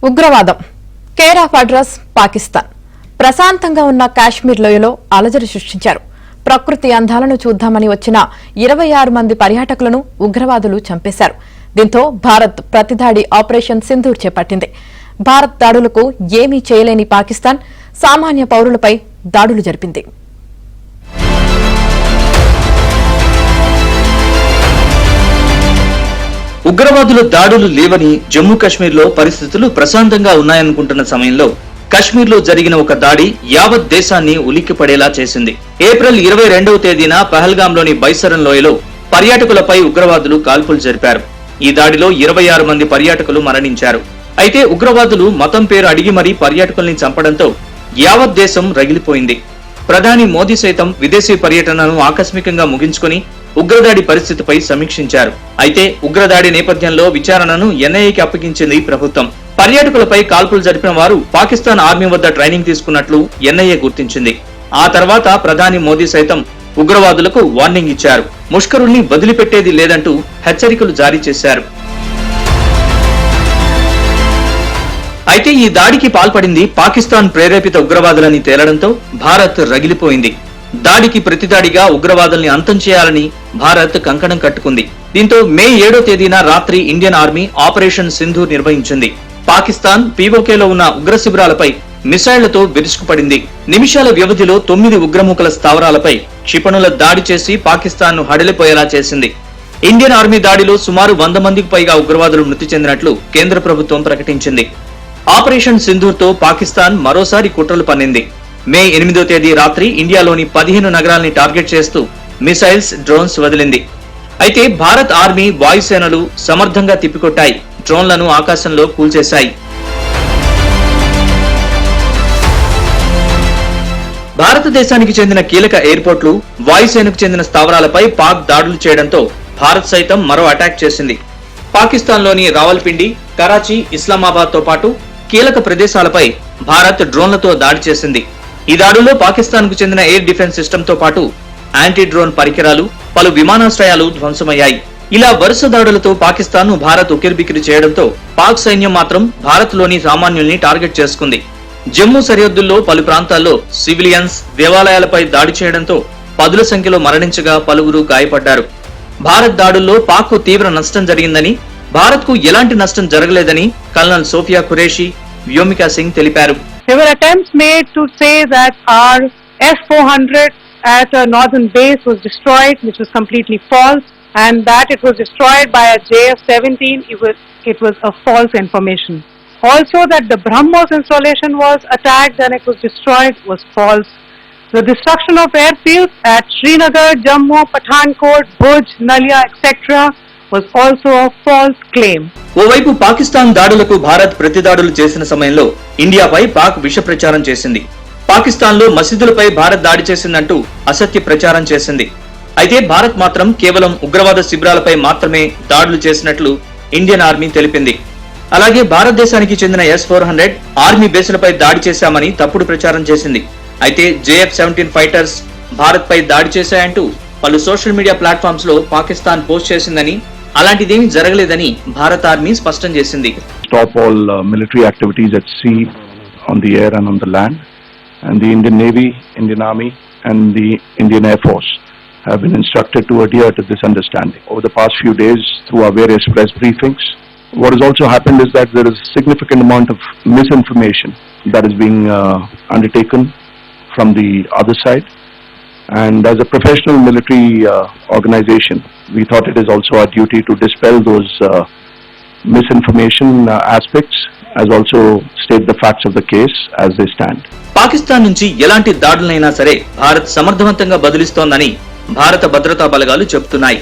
ఉగ్రవాదం care of address Pakistan. ప్రశాంతంగా ఉన్న కాశ్మీర్ లోయలో అలజడి సృష్టించారు. ప్రకృతి అందాలను చూద్దామని వచ్చిన 26 మంది పర్యాటకులను ఉగ్రవాదులు చంపేశారు. దీంతో భారత్ ప్రతిదాడి ఆపరేషన్ సింధూర్ చేపట్టింది. భారత్ దాడులకు ఏమీ చేయలేని పాకిస్తాన్ సామాన్య పౌరులపై దాడులు జరిపింది. ఉగ్రవాదుల దాడులు లేవని జమ్మూ కాశ్మీర్ లో పరిస్థితులు ప్రశాంతంగా ఉన్నాయనుకుంటున్న సమయంలో కశ్మీర్ లో జరిగిన ఒక దాడి యావత్ దేశాన్ని ఉలిక్కిపడేలా చేసింది. ఏప్రిల్ 22వ తేదీన పహల్గామ్ లోని బైసరన్ లోయలో పర్యాటకులపై ఉగ్రవాదులు కాల్పులు జరిపారు. ఈ దాడిలో 26 మంది పర్యాటకులు మరణించారు. అయితే ఉగ్రవాదులు మతం పేరు అడిగి మరీ పర్యాటకుల్ని చంపడంతో యావత్ దేశం రగిలిపోయింది. ప్రధాని మోదీ సైతం విదేశీ పర్యటనను ఆకస్మికంగా ముగించుకుని ఉగ్రదాడి పరిస్థితిపై సమీక్షించారు. అయితే ఉగ్రదాడి నేపథ్యంలో విచారణను ఎన్ఐఏకి అప్పగించింది ప్రభుత్వం. పర్యాటకులపై కాల్పులు జరిపిన వారు పాకిస్తాన్ ఆర్మీ వద్ద ట్రైనింగ్ తీసుకున్నట్లు ఎన్ఐఏ గుర్తించింది. ఆ తర్వాత ప్రధాని మోదీ సైతం ఉగ్రవాదులకు వార్నింగ్ ఇచ్చారు. ముష్కరుల్ని వదిలిపెట్టేది లేదంటూ హెచ్చరికలు జారీ చేశారు. అయితే ఈ దాడికి పాల్పడింది పాకిస్తాన్ ప్రేరేపిత ఉగ్రవాదులని తేలడంతో భారత్ రగిలిపోయింది. దాడికి ప్రతిదాడిగా ఉగ్రవాదుల్ని అంతం చేయాలని భారత్ కంకణం కట్టుకుంది. దీంతో మే 7వ తేదీన రాత్రి ఇండియన్ ఆర్మీ ఆపరేషన్ సింధూర్ నిర్వహించింది. పాకిస్తాన్ పీఓకేలో ఉన్న ఉగ్ర శిబిరాలపై మిసైళ్లతో విరుచుకుపడింది. నిమిషాల వ్యవధిలో 9 ఉగ్రమూకల స్థావరాలపై క్షిపణుల దాడి చేసి పాకిస్తాన్ ను హడలిపోయేలా చేసింది. ఇండియన్ ఆర్మీ దాడిలో సుమారు 100 మందికి పైగా ఉగ్రవాదులు మృతి చెందినట్లు కేంద్ర ప్రభుత్వం ప్రకటించింది. ఆపరేషన్ సింధూర్ తో పాకిస్తాన్ మరోసారి కుట్రలు పన్నింది. మే 8వ తేదీ రాత్రి ఇండియాలోని 15 నగరాల్ని టార్గెట్ చేస్తూ మిసైల్స్, డ్రోన్స్ వదిలింది. అయితే భారత్ ఆర్మీ, వాయుసేనలు సమర్థంగా తిప్పికొట్టాయి. డ్రోన్లను ఆకాశంలో కూల్చేశాయి. భారతదేశానికి చెందిన కీలక ఎయిర్పోర్ట్లు, వాయుసేనకు చెందిన స్థావరాలపై పాక్ దాడులు చేయడంతో భారత్ సైతం మరో అటాక్ చేసింది. పాకిస్తాన్లోని రావల్పిండి, కరాచీ, ఇస్లామాబాద్ తో పాటు కీలక ప్రదేశాలపై భారత్ డ్రోన్లతో దాడి చేసింది. ఈ దాడుల్లో పాకిస్తాన్ కు చెందిన ఎయిర్ డిఫెన్స్ సిస్టమ్ తో పాటు యాంటీ డ్రోన్ పరికరాలు, పలు విమానాశ్రయాలు ధ్వంసమయ్యాయి. ఇలా వరుస దాడులతో పాకిస్తాన్ ను భారత్ ఉకిరిబికిరి చేయడంతో పాక్ సైన్యం మాత్రం భారత్ లోని సామాన్యుల్ని టార్గెట్ చేసుకుంది. జమ్మూ సరిహద్దుల్లో పలు ప్రాంతాల్లో సివిలియన్స్, దేవాలయాలపై దాడి చేయడంతో పదుల సంఖ్యలో మరణించగా పలువురు గాయపడ్డారు. భారత్ దాడుల్లో పాక్ కు తీవ్ర నష్టం జరిగిందని, భారత్ కు ఎలాంటి నష్టం జరగలేదని కల్నల్ సోఫియా ఖురేషి, వ్యోమికా సింగ్ తెలిపారు. There were attempts made to say that our S-400 at a northern base was destroyed, which was completely false, and that it was destroyed by a JF-17. It was a false information. Also, that the BrahMos installation was attacked and it was destroyed was false. The destruction of airfields at Srinagar, Jammu, Pathankot, Bhuj, Nalia, etc. was also a false claim. ఓవైపు పాకిస్తాన్ దాడులకు భారత్ ప్రతిదాడులు చేసిన సమయంలో ఇండియాపై పాక్ విష ప్రచారం చేసింది. పాకిస్తాన్ లో మసీదులపై భారత్ దాడి చేసిందంటూ అసత్య ప్రచారం చేసింది. అయితే భారత్ మాత్రం కేవలం ఉగ్రవాద శిబిరాలపై మాత్రమే దాడులు చేసినట్లు ఇండియన్ ఆర్మీ తెలిపింది. అలాగే భారతదేశానికి చెందిన S-400 ఆర్మీ బేసులపై దాడి చేశామని తప్పుడు ప్రచారం చేసింది. అయితే JF-17 ఫైటర్స్ భారత్ పై దాడి చేశాయంటూ పలు సోషల్ మీడియా ప్లాట్ఫామ్స్ లో పాకిస్తాన్ పోస్ట్ చేసిందని, అలాంటిదేమీ జరగలేదని భారత ఆర్మీ స్పష్టం చేసింది. Stop all military activities at sea, on the air and on the land, and the Indian Navy, Indian Army and the Indian Air Force have been instructed to adhere to this understanding. Over the past few days, through our various press briefings, what has also happened is that there is a significant amount of misinformation that is being undertaken from the other side. And as a professional military organization, we thought it is also our duty to dispel those misinformation aspects, as also state the facts of the case as they stand. Pakistan నుంచి ఎలాంటి దాడులైనా సరే భారత్ సమర్థవంతంగా బదిలిస్తోందని భారత భద్రతా బలగాలు చెబుతున్నాయి.